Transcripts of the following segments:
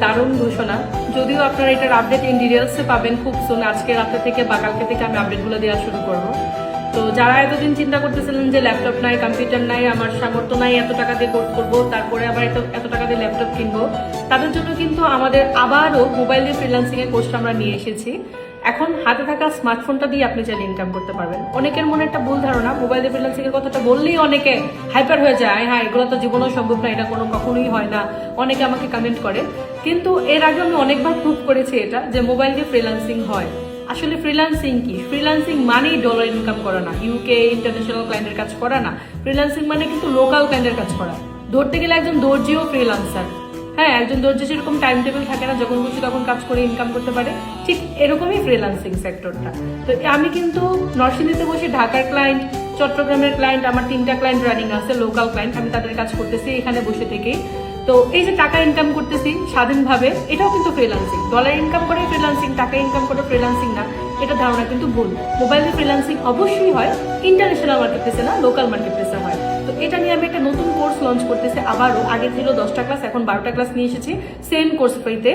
দারুণ ঘোষণা। যদিও আপনারা এটার আপডেট ইন ডিটেলসে পাবেন খুব সুন, আজকে রাতে থেকে বা কালকে থেকে আমি আপডেটগুলো দেওয়া শুরু করবো। তো যারা এতদিন চিন্তা করতেছিলেন যে ল্যাপটপ নাই, কম্পিউটার নাই, আমার সামর্থ্য নাই এত টাকা দিয়ে কোর্স করবো, তারপরে আবার এত টাকা দিয়ে ল্যাপটপ কিনবো, তাদের জন্য কিন্তু আমাদের আবারও মোবাইল দিয়ে ফ্রিল্যান্সিং এর কোর্সটা আমরা নিয়ে এসেছি। এখন হাতে থাকা স্মার্টফোনটা দিয়ে আপনি চাইলে ইনকাম করতে পারবেন। অনেকের মনে একটা ভুল ধারণা, মোবাইল দিয়ে ফ্রিল্যান্সিং এর কথাটা বললেই অনেকে হাইপার হয়ে যায়, হ্যাঁ এগুলো তো জীবনেও সম্ভব না, এটা কখনোই হয় না, অনেকে আমাকে কমেন্ট করে। কিন্তু এর আগে আমি অনেকবার প্রুভ করেছি এটা যে মোবাইল দিয়ে ফ্রিল্যান্সিং হয়। আসলে ফ্রিল্যান্সিং কি? ফ্রিল্যান্সিং মানেই ডলার ইনকাম করা না, ইউকে ইন্টারন্যাশনাল ক্লায়েন্টের কাজ করা না। ফ্রিল্যান্সিং মানে কিন্তু লোকাল ক্লায়েন্টের কাজ করা। ধরতে গেলে একজন দর্জিও ফ্রিল্যান্সার। হ্যাঁ, একজন দর্জি যেরকম টাইম টেবিল থাকে না, যখন খুশি তখন কাজ করে ইনকাম করতে পারে, ঠিক এরকমই ফ্রিল্যান্সিং সেক্টরটা। তো আমি কিন্তু নরসিংদীতে বসে ঢাকার ক্লায়েন্ট, চট্টগ্রামের ক্লায়েন্ট, আমার 3টা ক্লায়েন্ট রানিং আছে, লোকাল ক্লায়েন্ট, আমি তাদের কাজ করতেছি এখানে বসে থেকেই। তো এই যে টাকা ইনকাম করতেছি স্বাধীনভাবে, এটাও কিন্তু ফ্রিল্যান্সিং। ডলার ইনকাম করে ফ্রিল্যান্সিং, টাকা ইনকাম করে ফ্রিল্যান্সিং না, এটা ধারণা কিন্তু ভুল। মোবাইলে ফ্রিল্যান্সিং অবশ্যই হয়, ইন্টারন্যাশনাল মার্কেট প্লেসে না, লোকাল মার্কেট প্লেসে হয়। তো এটা নিয়ে আমি একটা নতুন কোর্স লঞ্চ করতেছি আবারও। আগে ছিল 10টা ক্লাস, এখন 12টা ক্লাস নিয়ে এসেছি সেম কোর্স ফিতে।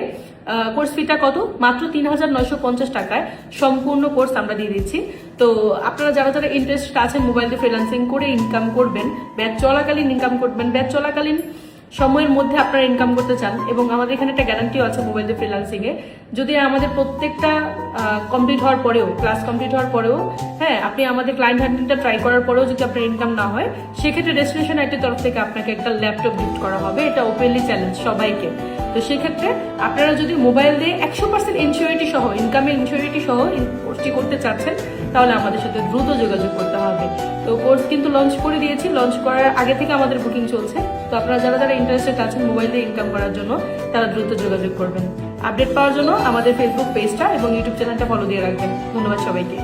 কোর্স ফিটা কত? মাত্র 3,950 টাকায় সম্পূর্ণ কোর্স আমরা দিয়ে দিচ্ছি। তো আপনারা যারা যারা ইন্টারেস্টেড আছেন মোবাইল দিয়ে ফ্রিল্যান্সিং করে ইনকাম করবেন, ব্যাচ চলাকালীন ইনকাম করবেন, ব্যাচ চলাকালীন সময়ের মধ্যে আপনারা ইনকাম করতে চান, এবং আমাদের এখানে একটা গ্যারান্টিও আছে মোবাইল দিয়ে ফ্রিল্যান্সিং এ, যদি আমাদের প্রত্যেকটা কমপ্লিট হওয়ার পরেও, ক্লাস কমপ্লিট হওয়ার পরেও, হ্যাঁ আপনি আমাদের ক্লায়েন্ট হ্যান্ডলিংটা ট্রাই করার পরেও যদি আপনার ইনকাম না হয়, সেক্ষেত্রে ডেস্টিনেশন আইটির তরফ থেকে আপনাকে একটা ল্যাপটপ গিফট করা হবে। এটা ওপেনলি চ্যালেঞ্জ সবাইকে। তো সেক্ষেত্রে আপনারা যদি মোবাইল দিয়ে 100% ইনসিওরিটি সহ, ইনকামের ইনসিওরিটি সহ কোর্সটি করতে চাচ্ছেন, তাহলে আমাদের সাথে দ্রুত যোগাযোগ করতে হবে। তো কোর্স কিন্তু লঞ্চ করে দিয়েছি, লঞ্চ করার আগে থেকে আমাদের বুকিং চলছে। তো আপনারা যারা যারা ইন্টারেস্টেড আছেন মোবাইল দিয়ে ইনকাম করার জন্য, তারা দ্রুত যোগাযোগ করবেন। আপডেট পাওয়ার জন্য আমাদের ফেসবুক পেজটা এবং ইউটিউব চ্যানেলটা ফলো দিয়ে রাখবেন। ধন্যবাদ সবাইকে।